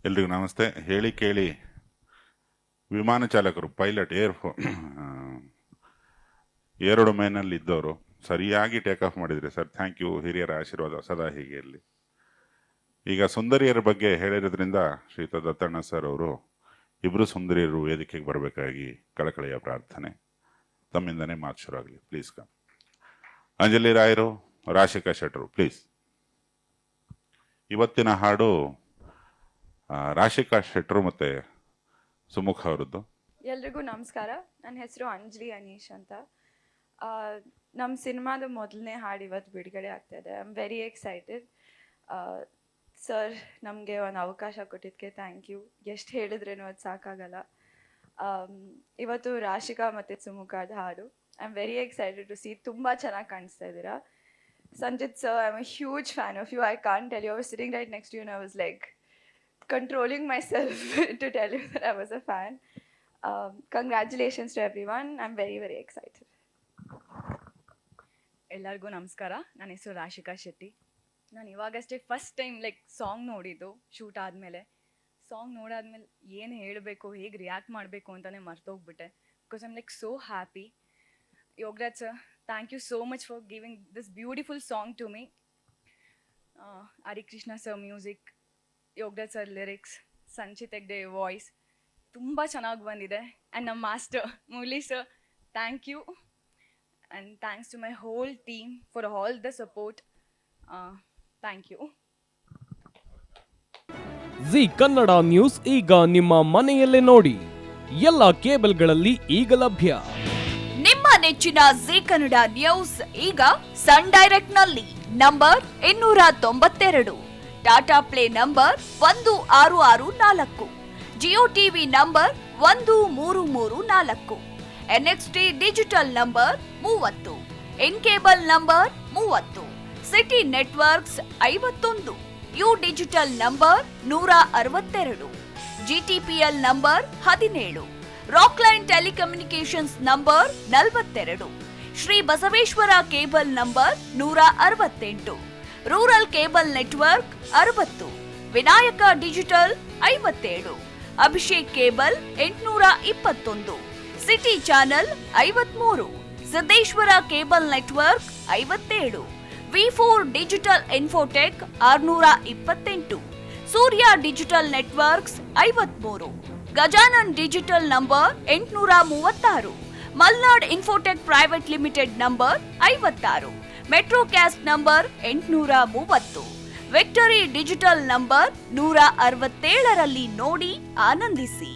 ಎಲ್ರಿಗೂ ನಮಸ್ತೆ. ಹೇಳಿ ಕೇಳಿ ವಿಮಾನ ಚಾಲಕರು, ಪೈಲಟ್, ಏರೋ ಡೊಮೇನಲ್ಲಿ ಇದ್ದವರು ಸರಿಯಾಗಿ ಟೇಕ್ ಆಫ್ ಮಾಡಿದ್ರಿ ಸರ್. Thank you. ಹಿರಿಯರ ಆಶೀರ್ವಾದ ಸದಾ ಹೀಗೆ ಇರಲಿ. ಈಗ ಸುಂದರಿಯರ ಬಗ್ಗೆ ಹೇಳಿರೋದ್ರಿಂದ ಶ್ರೀಯುತ ದತ್ತಣ್ಣ ಸರ್ ಅವರು ಇಬ್ಬರು ಸುಂದರಿಯರು ವೇದಿಕೆಗೆ ಬರಬೇಕಾಗಿ ಕಳಕಳಿಯ ಪ್ರಾರ್ಥನೆ. ತಮ್ಮಿಂದನೇ ಮಾತು ಶುರು ಆಗಲಿ. Please come. ಅಂಜಲಿ ರಾಯರು, ರಾಶಿಕಾ ಶೆಟ್ರು, ಪ್ಲೀಸ್. ಇವತ್ತಿನ ಹಾಡು ರಾಶಿಕಾ ಶೆಟ್ರು ಮತ್ತು ಸುಮುಖ ಅವರದ್ದು. ಎಲ್ರಿಗೂ ನಮಸ್ಕಾರ. ನನ್ನ ಹೆಸರು ಅಂಜಲಿ ಅನೀಶ್ ಅಂತ. ನಮ್ಮ ಸಿನಿಮಾದ ಮೊದಲನೇ ಹಾಡು ಇವತ್ತು ಬಿಡುಗಡೆ ಆಗ್ತಾಯಿದೆ. I am very excited. Sir ನಮಗೆ ಒಂದು ಅವಕಾಶ ಕೊಟ್ಟಿದ್ದಕ್ಕೆ ಥ್ಯಾಂಕ್ ಯು. ಎಷ್ಟು ಹೇಳಿದ್ರೇನು ಅದು ಸಾಕಾಗಲ್ಲ. ಇವತ್ತು ರಾಶಿಕಾ ಮತ್ತು ಸುಮುಖದ ಹಾಡು. I am very excited to see. ತುಂಬ ಚೆನ್ನಾಗಿ ಕಾಣಿಸ್ತಾ ಇದ್ದೀರಾ. Sanjith sir, I am a huge fan of you. I can't tell you. I was sitting right next to you and I was like controlling myself to tell you that I was a fan. Congratulations to everyone. I'm very, very excited. ಎಲ್ಲರಿಗೂ ನಮಸ್ಕಾರ. ನನ್ನ ಹೆಸರು ರಾಶಿಕಾ ಶೆಟ್ಟಿ. ನಾನು ಇವಾಗಷ್ಟೇ first time song ನೋಡಿದ್ದು. Shoot ಆದಮೇಲೆ song ನೋಡಾದ್ಮೇಲೆ ಏನು ಹೇಳಬೇಕು, ಹೇಗೆ ರಿಯಾಕ್ಟ್ ಮಾಡಬೇಕು ಅಂತಲೇ ಮರ್ತೋಗ್ಬಿಟ್ಟೆ. Because I'm so happy. Yogaraj sir, thank you so much for giving this beautiful song to me. Harikrishna sir music, Yogaraj sir lyrics, Sanchith Hegde voice ತುಂಬ ಚೆನ್ನಾಗಿ ಬಂದಿದೆ. ಆ್ಯಂಡ್ ನಮ್ಮ master Murali sir, thank you. And thanks to my whole team for all the support. Thank you. Zee Kannada news ಈಗ ನಿಮ್ಮ ಮನೆಯಲ್ಲೇ ನೋಡಿ. ಎಲ್ಲ ಕೇಬಲ್ಗಳಲ್ಲಿ ಈಗ ಲಭ್ಯ. ನಿಮ್ಮ ನೆಚ್ಚಿನ ಜಿ ಕನ್ನಡ ನ್ಯೂಸ್ ಈಗ ಸನ್ ಡೈರೆಕ್ಟ್ ನಲ್ಲಿ number 292, Tata play number 1664, Jio TV number 1334, NXT digital number 30, in cable number 30, city networks 51, U digital number 162, GTPL number 17, Rockline telecommunications number 42, Shri Basaveshwara cable number 168, rural cable network 60, Vinayaka digital 57, Abhishek cable 821, city channel 53, Siddeshwara cable network 57, V4 digital Infotech 628, Surya digital networks 53, Gajanan digital number 836, Malnad infotech private limited number 56, metro cast number 830, victory digital number 167ರಲ್ಲಿ ನೋಡಿ ಆನಂದಿಸಿ.